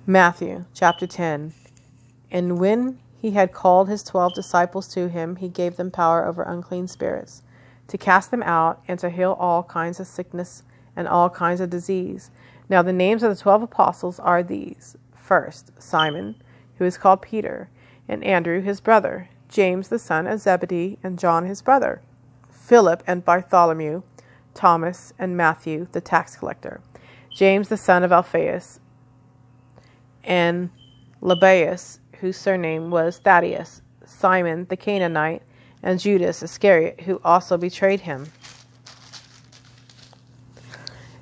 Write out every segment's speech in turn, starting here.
Matthew chapter 10. And when he had called his 12 disciples to him, he gave them power over unclean spirits, to cast them out, and to heal all kinds of sickness and all kinds of disease. Now the names of the 12 apostles are these: first, Simon, who is called Peter, and Andrew his brother, James the son of Zebedee, and John his brother, Philip and Bartholomew, Thomas and Matthew the tax collector, James the son of Alphaeus, and Lebbaeus, whose surname was Thaddeus, Simon the Canaanite, and Judas Iscariot, who also betrayed him.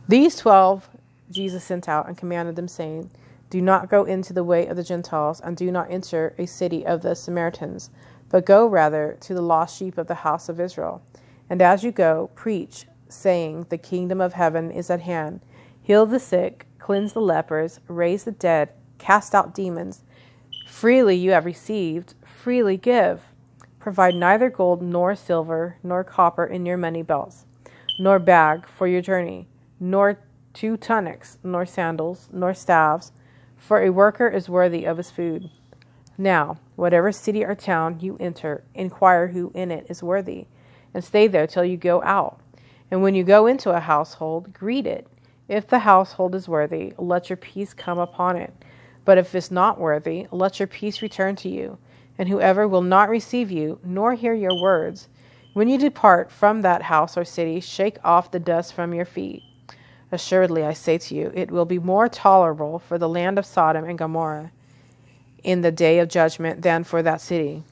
These 12 Jesus sent out and commanded them, saying, Do not go into the way of the Gentiles, and do not enter a city of the Samaritans, but go rather to the lost sheep of the house of Israel. And as you go, preach, saying, The kingdom of heaven is at hand. Heal the sick, cleanse the lepers, raise the dead, cast out demons. Freely you have received, freely give. Provide neither gold nor silver nor copper in your money belts, nor bag for your journey, nor 2 tunics, nor sandals, nor staves, for a worker is worthy of his food. Now, whatever city or town you enter, inquire who in it is worthy, and stay there till you go out. And when you go into a household, greet it. If the household is worthy, let your peace come upon it. But if it's not worthy, let your peace return to you. And whoever will not receive you, nor hear your words, when you depart from that house or city, shake off the dust from your feet. Assuredly, I say to you, it will be more tolerable for the land of Sodom and Gomorrah in the day of judgment than for that city.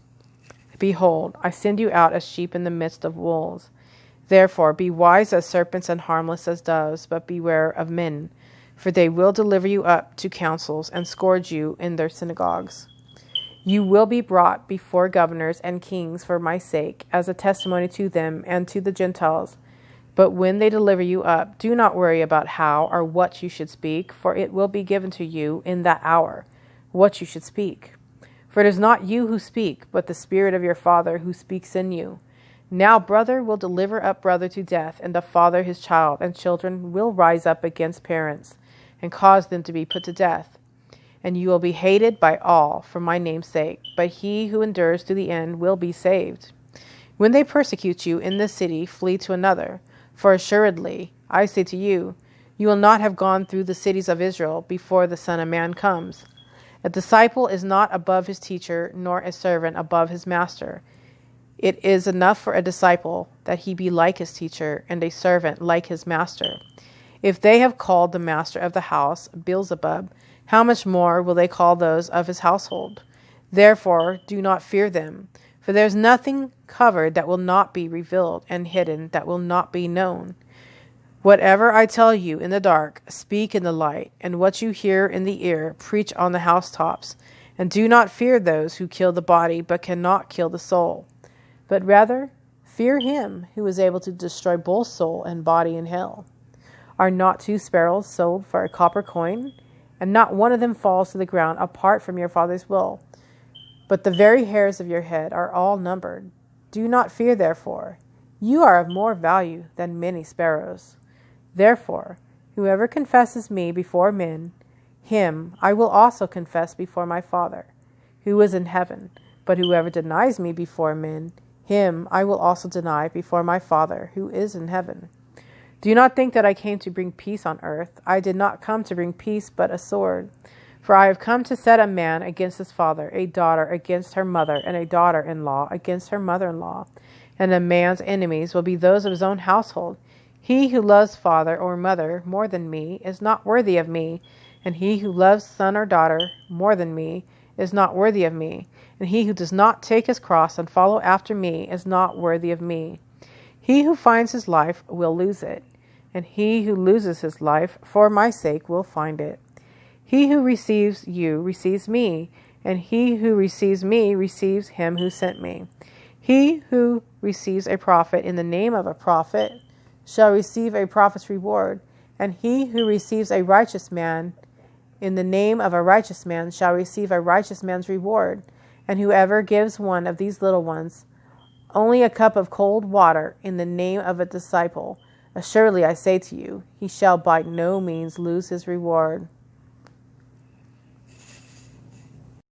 Behold, I send you out as sheep in the midst of wolves. Therefore, be wise as serpents and harmless as doves, but beware of men, for they will deliver you up to councils and scourge you in their synagogues. You will be brought before governors and kings for my sake, as a testimony to them and to the Gentiles. But when they deliver you up, do not worry about how or what you should speak, for it will be given to you in that hour what you should speak. For it is not you who speak, but the Spirit of your Father who speaks in you. Now brother will deliver up brother to death, and the father his child, and children will rise up against parents, and cause them to be put to death. And you will be hated by all for my name's sake, but he who endures to the end will be saved. When they persecute you in this city, flee to another. For assuredly, I say to you, you will not have gone through the cities of Israel before the Son of Man comes. A disciple is not above his teacher, nor a servant above his master. It is enough for a disciple that he be like his teacher, and a servant like his master. If they have called the master of the house Beelzebub, how much more will they call those of his household? Therefore, do not fear them, for there is nothing covered that will not be revealed, and hidden that will not be known. Whatever I tell you in the dark, speak in the light, and what you hear in the ear, preach on the housetops. And do not fear those who kill the body, but cannot kill the soul. But rather, fear him who is able to destroy both soul and body in hell. Are not 2 sparrows sold for a copper coin? And not one of them falls to the ground apart from your Father's will. But the very hairs of your head are all numbered. Do not fear, therefore. You are of more value than many sparrows. Therefore, whoever confesses me before men, him I will also confess before my Father, who is in heaven. But whoever denies me before men, him I will also deny before my Father, who is in heaven. Do not think that I came to bring peace on earth. I did not come to bring peace, but a sword. For I have come to set a man against his father, a daughter against her mother, and a daughter-in-law against her mother-in-law. And a man's enemies will be those of his own household. He who loves father or mother more than me is not worthy of me, and he who loves son or daughter more than me is not worthy of me, and he who does not take his cross and follow after me is not worthy of me. He who finds his life will lose it, and he who loses his life for my sake will find it. He who receives you receives me, and he who receives me receives him who sent me. He who receives a prophet in the name of a prophet shall receive a prophet's reward, and he who receives a righteous man in the name of a righteous man shall receive a righteous man's reward. And whoever gives one of these little ones only a cup of cold water in the name of a disciple, assuredly I say to you, he shall by no means lose his reward.